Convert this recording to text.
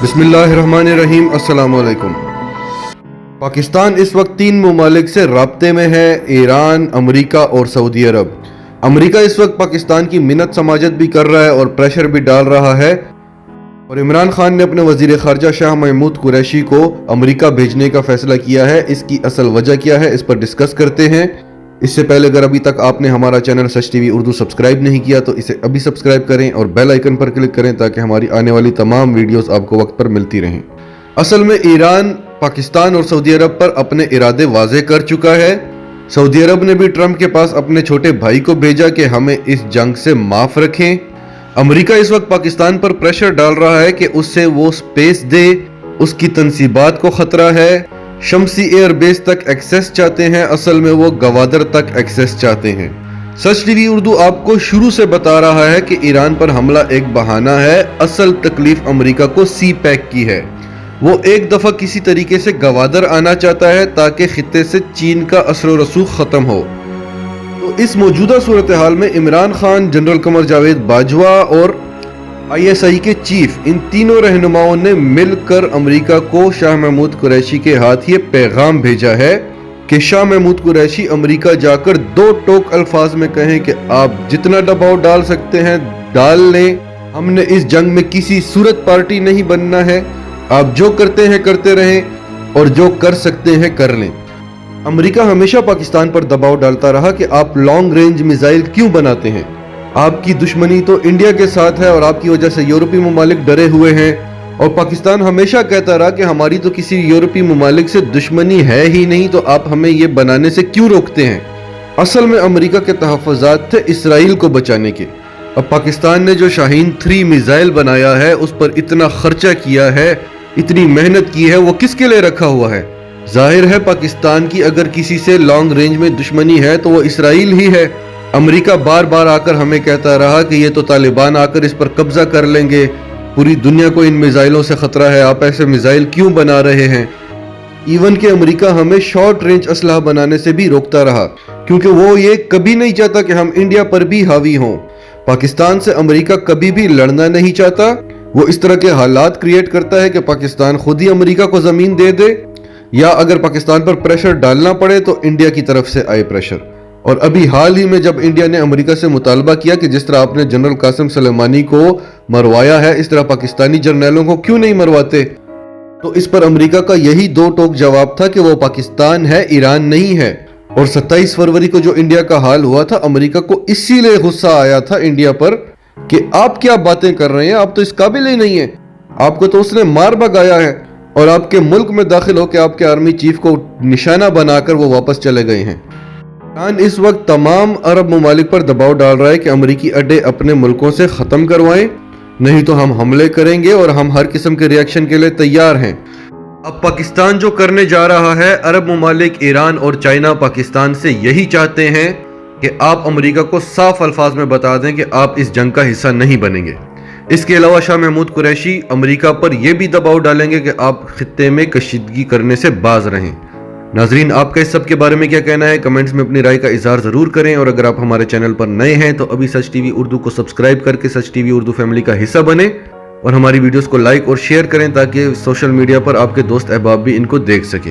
बिस्मिल्लाहिर्रहमानिर्रहीम। अस्सलाम वालेकुम। पाकिस्तान इस वक्त 3 ममालिक से राब्ते में है, ईरान, अमेरिका और सऊदी अरब। अमेरिका इस वक्त पाकिस्तान की मिन्नत समाजत भी कर रहा है और प्रेशर भी डाल रहा है, और इमरान खान ने अपने वजीर खारजा शाह महमूद कुरैशी को अमेरिका भेजने का फैसला किया है। इसकी असल वजह क्या है, इस पर डिस्कस करते हैं। इससे पहले अगर अभी तक आपने हमारा चैनल सच टीवी उर्दू सब्सक्राइब नहीं किया तो इसे अभी सब्सक्राइब करें और बेल आइकन पर क्लिक करें ताकि हमारी आने वाली तमाम वीडियोस आपको वक्त पर मिलती रहें। असल में ईरान पाकिस्तान और सऊदी अरब पर अपने इरादे वाज़े कर चुका है। सऊदी अरब ने भी ट्रंप के पास अपने छोटे भाई को भेजा कि हमें इस जंग से माफ रखें। अमेरिका इस वक्त पाकिस्तान पर प्रेशर डाल रहा है कि उससे वो स्पेस दे, उसकी तनसीबात को खतरा है। शमसी एयर बेस तक एक्सेस चाहते हैं, असल में वो गवादर तक एक्सेस चाहते हैं। सच टीवी उर्दू आपको शुरू से बता रहा है कि ईरान पर हमला एक बहाना है, असल तकलीफ अमेरिका को सी पैक की है। वो एक दफा किसी तरीके से गवादर आना चाहता है ताकि खित्ते से चीन का असर रसूख खत्म हो। तो इस मौजूदा सूरत हाल में इमरान खान, जनरल कमर जावेद बाजवा और ISI के चीफ, इन तीनों रहनुमाओं ने मिलकर अमेरिका को शाह महमूद कुरैशी के हाथ ये पैगाम भेजा है कि शाह महमूद कुरैशी अमेरिका जाकर 2 टोक अल्फाज में कहें कि आप जितना दबाव डाल सकते हैं डाल लें, हमने इस जंग में किसी सूरत पार्टी नहीं बनना है, आप जो करते हैं करते रहें और जो कर सकते हैं कर लें। अमेरिका हमेशा पाकिस्तान पर दबाव डालता रहा कि आप लॉन्ग रेंज मिसाइल क्यों बनाते हैं, आपकी दुश्मनी तो इंडिया के साथ है और आपकी वजह से यूरोपीय ममालिक डरे हुए हैं। और पाकिस्तान हमेशा कहता रहा कि हमारी तो किसी यूरोपीय ममालिक से दुश्मनी है ही नहीं, तो आप हमें ये बनाने से क्यों रोकते हैं। असल में अमेरिका के तहफ़्फ़ुज़ात थे इसराइल को बचाने के। अब पाकिस्तान ने जो शाहीन 3 मिसाइल बनाया है, उस पर इतना खर्चा किया है, इतनी मेहनत की है, वो किसके लिए रखा हुआ है। जाहिर है पाकिस्तान की अगर किसी से लॉन्ग रेंज में दुश्मनी है तो वो इसराइल ही है। अमेरिका बार बार आकर हमें कहता रहा कि ये तो तालिबान आकर इस पर कब्जा कर लेंगे, पूरी दुनिया को इन मिसाइलों से खतरा है, आप ऐसे मिसाइल क्यों बना रहे हैं। इवन कि अमेरिका हमें शॉर्ट रेंज असलहा बनाने से भी रोकता रहा, क्योंकि वो ये कभी नहीं चाहता कि हम इंडिया पर भी हावी हों। पाकिस्तान से अमेरिका कभी भी लड़ना नहीं चाहता, वो इस तरह के हालात क्रिएट करता है कि पाकिस्तान खुद ही अमेरिका को जमीन दे दे, या अगर पाकिस्तान पर प्रेशर डालना पड़े तो इंडिया की तरफ से आए प्रेशर। और अभी हाल ही में जब इंडिया ने अमेरिका से मुतालबा किया कि जिस तरह आपने जनरल कासिम सुलेमानी को मरवाया है, इस तरह पाकिस्तानी जर्नलों को क्यों नहीं मरवाते, तो इस पर अमेरिका का यही 2 टोक जवाब था कि वो पाकिस्तान है, ईरान नहीं है। और 27 फरवरी को जो इंडिया का हाल हुआ था, अमेरिका को इसीलिए गुस्सा आया था इंडिया पर कि आप क्या बातें कर रहे हैं, आप तो इस काबिल ही नहीं है, आपको तो उसने मार भगाया है, और आपके मुल्क में दाखिल होकर आपके आर्मी चीफ को निशाना बनाकर वो वापस चले गए हैं। ईरान इस वक्त तमाम अरब ममालिक पर दबाव डाल रहा है कि अमेरिकी अड्डे अपने मुल्कों से ख़त्म करवाएं, नहीं तो हम हमले करेंगे और हम हर किस्म के रिएक्शन के लिए तैयार हैं। अब पाकिस्तान जो करने जा रहा है, अरब ममालिक ईरान और चाइना पाकिस्तान से यही चाहते हैं कि आप अमेरिका को साफ अल्फाज में बता दें कि आप इस जंग का हिस्सा नहीं बनेंगे। इसके अलावा शाह महमूद कुरैशी अमेरिका पर यह भी दबाव डालेंगे कि आप खित्ते में कशीदगी करने से बाज रहें। नाजरीन, आपका इस सब के बारे में क्या कहना है, कमेंट्स में अपनी राय का इजहार ज़रूर करें। और अगर आप हमारे चैनल पर नए हैं तो अभी सच टीवी उर्दू को सब्सक्राइब करके सच टीवी उर्दू फैमिली का हिस्सा बने और हमारी वीडियोस को लाइक और शेयर करें ताकि सोशल मीडिया पर आपके दोस्त अहबाब भी इनको देख सकें।